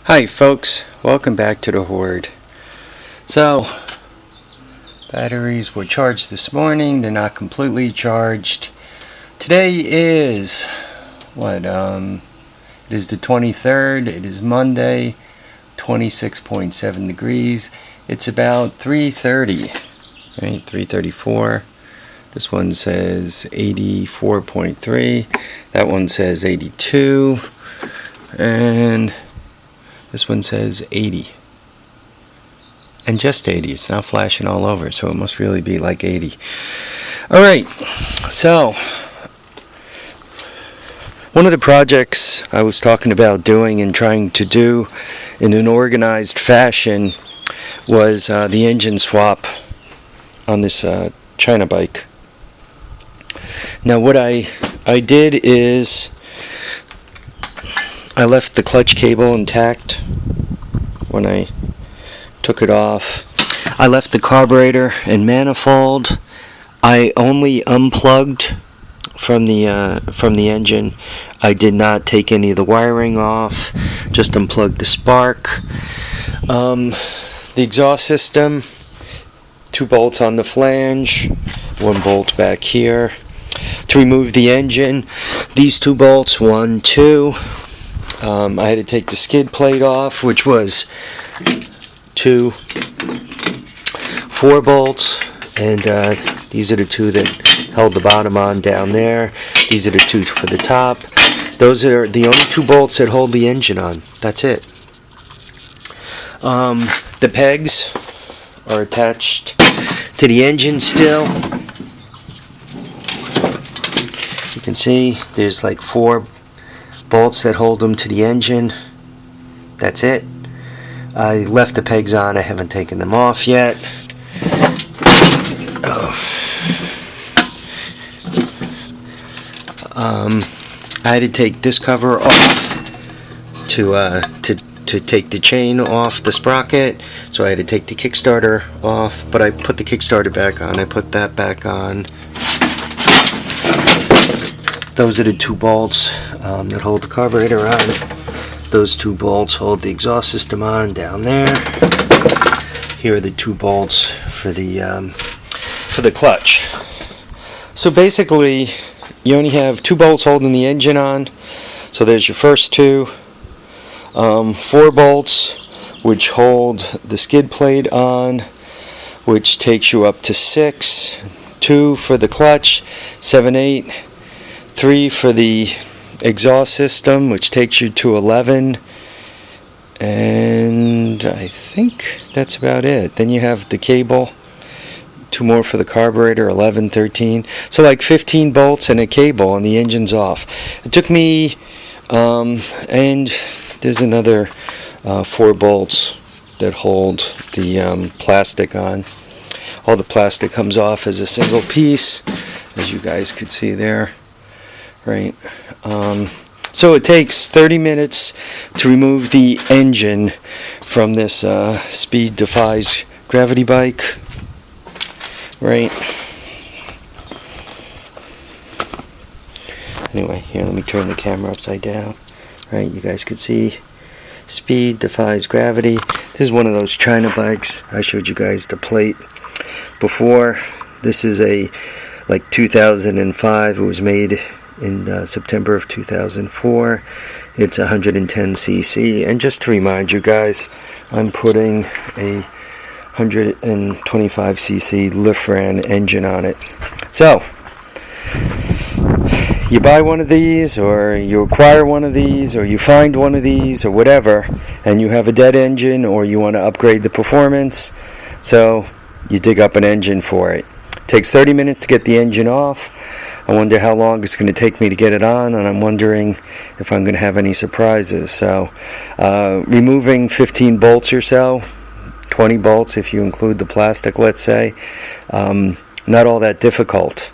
Hi folks, welcome back to the Horde. So, batteries were charged this morning, they're not completely charged. Today is, it is the 23rd, it is Monday, 26.7 degrees. It's about 3:30, right, 3:34. This one says 84.3, that one says 82, and this one says 80. And just 80. It's not flashing all over, so it must really be like 80. Alright, so one of the projects I was talking about doing and trying to do in an organized fashion was the engine swap on this China bike. Now what I did is I left the clutch cable intact when I took it off. I left the carburetor and manifold. I only unplugged from the engine. I did not take any of the wiring off. Just unplugged the spark. The exhaust system. 2 bolts on the flange. 1 bolt back here. To remove the engine, these 2 bolts. 1, 2. I had to take the skid plate off, which was 2, 4 bolts, and these are the 2 that held the bottom on down there. These are the 2 for the top. Those are the only 2 bolts that hold the engine on. That's it. The pegs are attached to the engine still. You can see there's like 4 bolts that hold them to the engine. That's it. I left the pegs on. I haven't taken them off yet. I had to take this cover off to take the chain off the sprocket. So I had to take the Kickstarter off, but I put the Kickstarter back on. I put that back on. Those are the 2 bolts that hold the carburetor on. Those 2 bolts hold the exhaust system on down there. Here are the 2 bolts for the clutch. So basically, you only have 2 bolts holding the engine on. So there's your first 2. 4 bolts which hold the skid plate on, which takes you up to 6. 2 for the clutch, 7, 8. 3 for the exhaust system, which takes you to 11, and I think that's about it. Then you have the cable, 2 more for the carburetor, 11, 13. So like 15 bolts and a cable, and the engine's off. It took me, and there's another 4 bolts that hold the plastic on. All the plastic comes off as a single piece, as you guys could see there. Right. So it takes 30 minutes to remove the engine from this Speed Defies gravity bike. Right. Anyway, here, let me turn the camera upside down. Right, you guys could see Speed Defies Gravity. This is one of those China bikes. I showed you guys the plate before. This is a like 2005. It was made in September of 2004. It's 110cc, and just to remind you guys, I'm putting a 125cc LiFan engine on it. So you buy one of these, or you acquire one of these, or you find one of these, or whatever, and you have a dead engine, or you want to upgrade the performance, so you dig up an engine for it. It takes 30 minutes to get the engine off. I wonder how long it's going to take me to get it on, and I'm wondering if I'm going to have any surprises. So, removing 15 bolts or so, 20 bolts if you include the plastic, let's say, not all that difficult.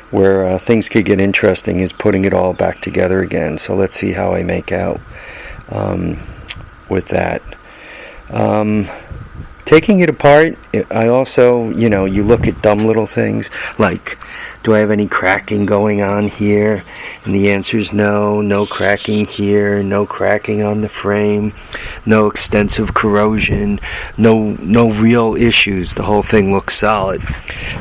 Where things could get interesting is putting it all back together again. So let's see how I make out with that. Taking it apart, I also, you look at dumb little things like Do I have any cracking going on here? And the answer is no. No cracking here. No cracking on the frame. No extensive corrosion. No real issues. The whole thing looks solid.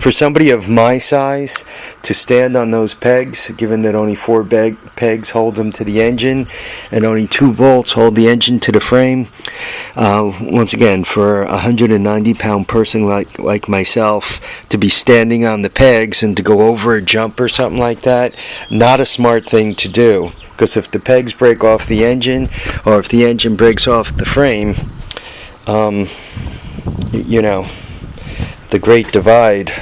For somebody of my size to stand on those pegs, given that only 4 pegs hold them to the engine and only 2 bolts hold the engine to the frame, once again, for a 190-pound person like myself to be standing on the pegs and to go over a jump or something like that, not a smart thing to do. Because if the pegs break off the engine, or if the engine breaks off the frame, you know, the Great Divide,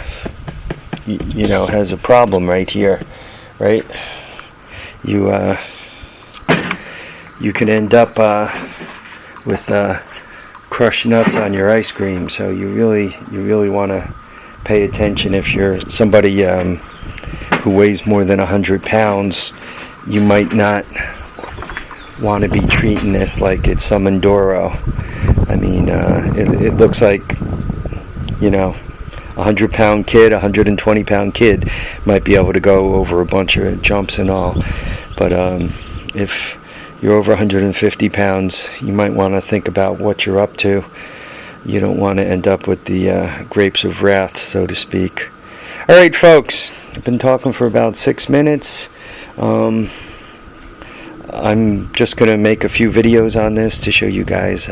you know, has a problem right here, right? You can end up with crushed nuts on your ice cream. So you really want to pay attention. If you're somebody who weighs more than 100 pounds, you might not want to be treating this like it's some enduro. I mean, it looks like, you know, 100-pound kid, 120-pound kid might be able to go over a bunch of jumps and all. But if you're over 150 pounds, you might want to think about what you're up to. You don't want to end up with the grapes of wrath, so to speak. All right, folks, I've been talking for about 6 minutes. I'm just going to make a few videos on this to show you guys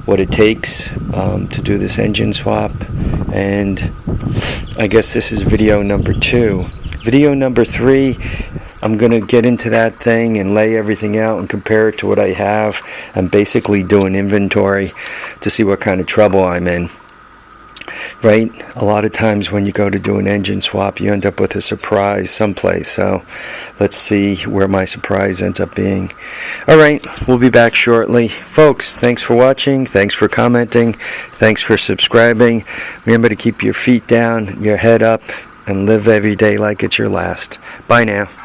what it takes to do this engine swap. And I guess this is video number 2. Video number 3, I'm going to get into that thing and lay everything out and compare it to what I have and basically do an inventory to see what kind of trouble I'm in. Right? A lot of times when you go to do an engine swap, you end up with a surprise someplace. So let's see where my surprise ends up being. Alright, we'll be back shortly. Folks, thanks for watching. Thanks for commenting. Thanks for subscribing. Remember to keep your feet down, your head up, and live every day like it's your last. Bye now.